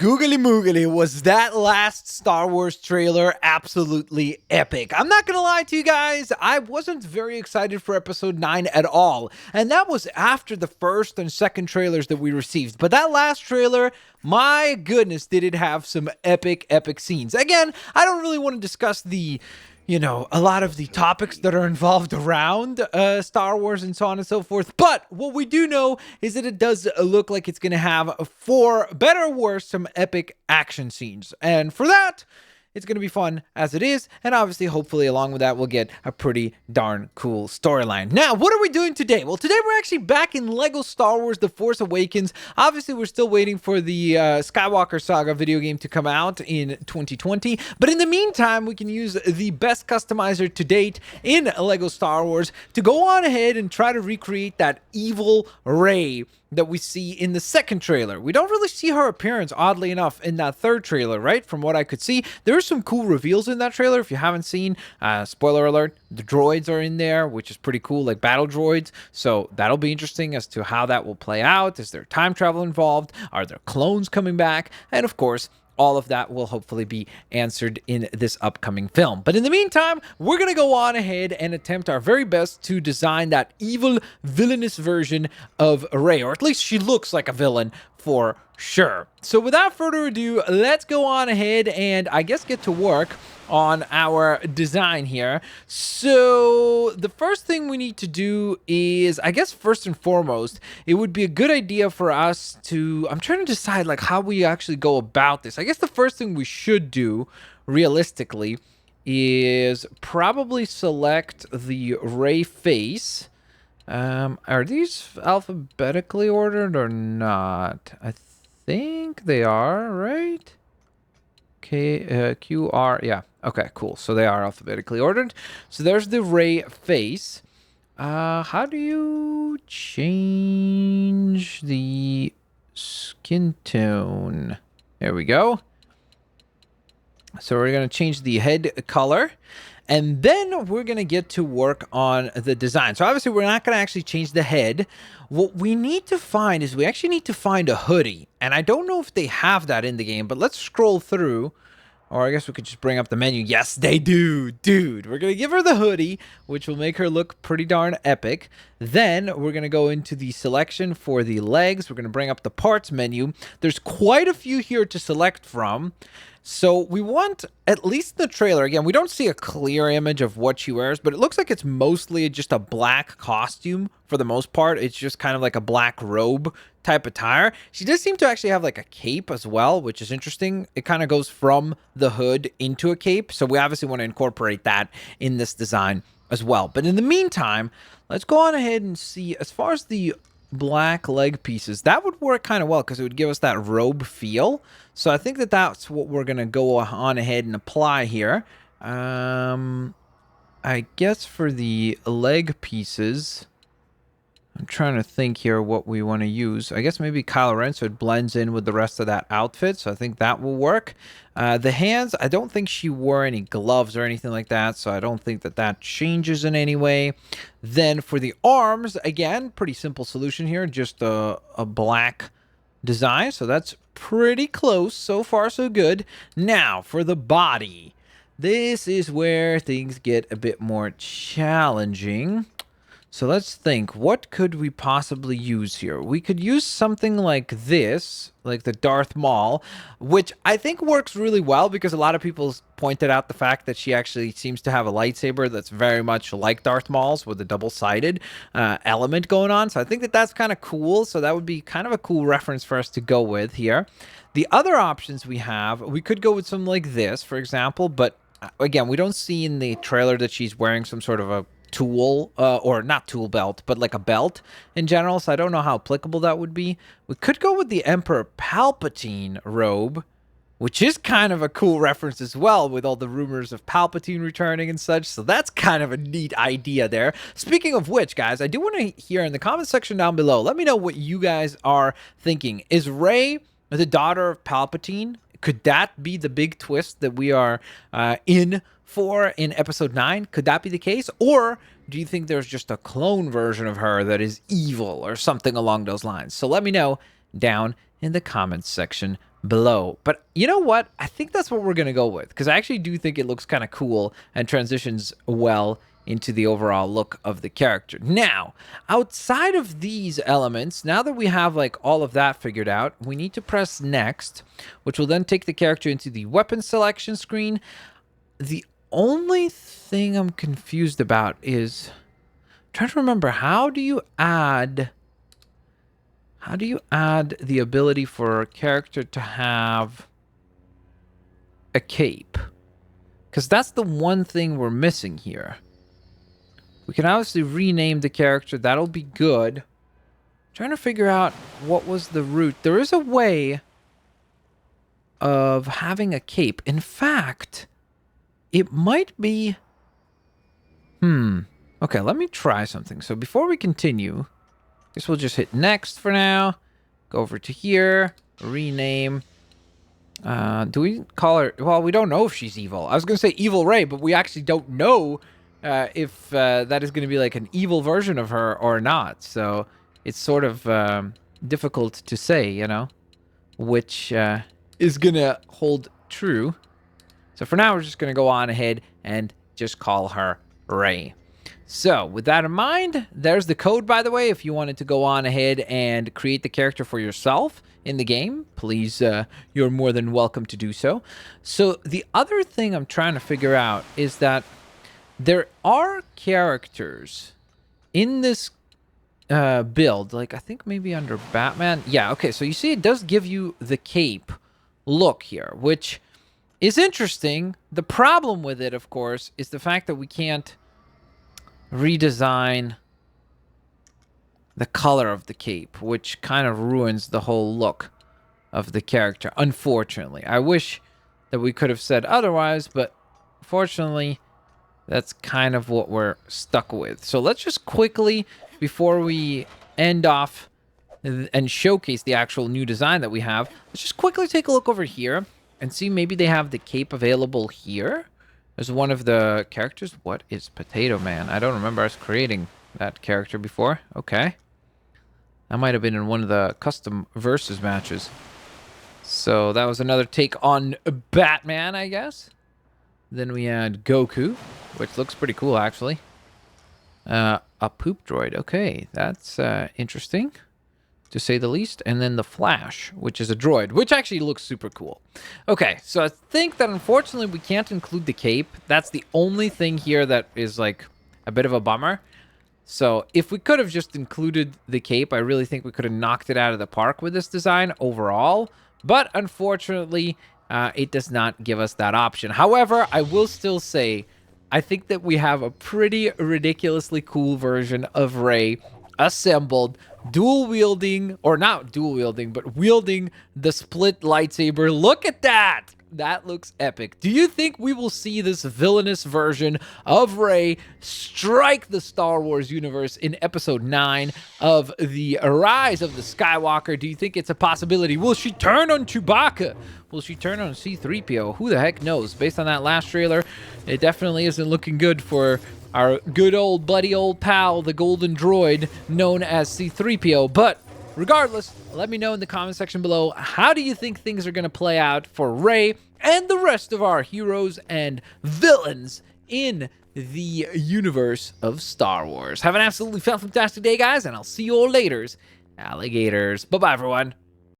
Googly moogly, was that last Star Wars trailer absolutely epic. I'm not gonna lie to you guys, I wasn't very excited for episode 9 at all, and that was after the first and second trailers that we received. But that last trailer, my goodness, did it have some epic scenes. Again, I don't really want to discuss a lot of the topics that are involved around Star Wars and so on and so forth. But what we do know is that it does look like it's going to have, for better or worse, some epic action scenes. And for that, it's going to be fun as it is. And obviously, hopefully, along with that, we'll get a pretty darn cool storyline. Now, what are we doing today? Well, today we're actually back in LEGO Star Wars The Force Awakens. Obviously, we're still waiting for the Skywalker Saga video game to come out in 2020. But in the meantime, we can use the best customizer to date in LEGO Star Wars to go on ahead and try to recreate that evil Rey that we see in the second trailer. We don't really see her appearance, oddly enough, in that third trailer, right? From what I could see, there are some cool reveals in that trailer. If you haven't seen, spoiler alert, the droids are in there, which is pretty cool, like battle droids. So that'll be interesting as to how that will play out. Is there time travel involved? Are there clones coming back? And of course, all of that will hopefully be answered in this upcoming film. But in the meantime, we're going to go on ahead and attempt our very best to design that evil, villainous version of Rey, or at least she looks like a villain for sure. So without further ado, let's go on ahead and I guess get to work on our design here. So the first thing we need to do is, I guess first and foremost, it would be a good idea for us to, I'm trying to decide like how we actually go about this. I guess the first thing we should do realistically is probably select the Rey face. Are these alphabetically ordered or not? I think they are, right? Q, R, yeah. Okay, cool. So they are alphabetically ordered. So there's the Rey face. How do you change the skin tone? There we go. So we're going to change the head color. And then we're going to get to work on the design. So obviously, we're not going to actually change the head. What we need to find is we actually need to find a hoodie. And I don't know if they have that in the game, but let's scroll through. Or I guess we could just bring up the menu. Yes, they do. Dude, we're going to give her the hoodie, which will make her look pretty darn epic. Then we're going to go into the selection for the legs. We're going to bring up the parts menu. There's quite a few here to select from. So we want, at least in the trailer, again, we don't see a clear image of what she wears, but it looks like it's mostly just a black costume for the most part. It's just kind of like a black robe type attire. She does seem to actually have like a cape as well, which is interesting. It kind of goes from the hood into a cape. So we obviously want to incorporate that in this design as well. But in the meantime, let's go on ahead and see, as far as the black leg pieces, that would work kind of well because it would give us that robe feel. So I think that that's what we're going to go on ahead and apply here. I guess for the leg pieces, I'm trying to think here what we want to use. I guess maybe Kylo Ren, so it blends in with the rest of that outfit. So I think that will work. The hands, I don't think she wore any gloves or anything like that. So I don't think that that changes in any way. Then for the arms, again, pretty simple solution here. Just a black design. So that's pretty close. So far, so good. Now for the body. This is where things get a bit more challenging. So let's think, what could we possibly use here? We could use something like this, like the Darth Maul, which I think works really well because a lot of people pointed out the fact that she actually seems to have a lightsaber that's very much like Darth Maul's with a double-sided element going on. So I think that that's kind of cool. So that would be kind of a cool reference for us to go with here. The other options we have, we could go with something like this, for example, but again, we don't see in the trailer that she's wearing some sort of a tool, or not tool belt, but like a belt in general, so I don't know how applicable that would be. We could go with the Emperor Palpatine robe, which is kind of a cool reference as well, with all the rumors of Palpatine returning and such, so that's kind of a neat idea there. Speaking of which, guys, I do want to hear in the comment section down below, let me know what you guys are thinking. Is Rey the daughter of Palpatine? Could that be the big twist that we are in for in episode 9? Could that be the case? Or do you think there's just a clone version of her that is evil or something along those lines? So let me know down in the comments section below. But you know what? I think that's what we're going to go with, because I actually do think it looks kind of cool and transitions well into the overall look of the character. Now, outside of these elements, now that we have like all of that figured out, we need to press next, which will then take the character into the weapon selection screen. The only thing I'm confused about is I'm trying to remember, how do you add the ability for a character to have a cape? Because that's the one thing we're missing here. We can obviously rename the character. That'll be good. I'm trying to figure out what was the route. There is a way of having a cape. In fact, it might be... Okay, let me try something. So before we continue, I guess we'll just hit next for now. Go over to here. Rename. Do we call her... Well, we don't know if she's evil. I was going to say Evil Rey, but we actually don't know if that is going to be like an evil version of her or not. So it's sort of difficult to say, you know, which is going to hold true. So for now, we're just going to go on ahead and just call her Rey. So with that in mind, there's the code, by the way. If you wanted to go on ahead and create the character for yourself in the game, please, you're more than welcome to do so. So the other thing I'm trying to figure out is that there are characters in this build, like I think maybe under Batman. Yeah, okay, so you see it does give you the cape look here, which is interesting. The problem with it, of course, is the fact that we can't redesign the color of the cape, which kind of ruins the whole look of the character, unfortunately. I wish that we could have said otherwise, but fortunately, that's kind of what we're stuck with. So let's just quickly, before we end off and showcase the actual new design that we have, let's just quickly take a look over here and see maybe they have the cape available here as one of the characters. What is Potato Man? I don't remember us creating that character before. Okay. That might have been in one of the custom versus matches. So that was another take on Batman, I guess. Then we had Goku, which looks pretty cool, actually. A poop droid. Okay, that's interesting, to say the least. And then the Flash, which is a droid, which actually looks super cool. Okay, so I think that unfortunately we can't include the cape. That's the only thing here that is like a bit of a bummer. So if we could have just included the cape, I really think we could have knocked it out of the park with this design overall. But unfortunately, it does not give us that option. However, I will still say, I think that we have a pretty ridiculously cool version of Rey assembled, dual wielding, or not dual wielding, but wielding the split lightsaber. Look at that! That looks epic. Do you think we will see this villainous version of Rey strike the Star Wars universe in Episode 9 of The Rise of the Skywalker? Do you think it's a possibility? Will she turn on Chewbacca? Will she turn on C-3PO? Who the heck knows? Based on that last trailer, it definitely isn't looking good for our good old buddy, old pal, the golden droid known as C-3PO. But regardless, let me know in the comment section below, how do you think things are going to play out for Rey and the rest of our heroes and villains in the universe of Star Wars? Have an absolutely fantastic day, guys, and I'll see you all later, alligators. Bye-bye, everyone.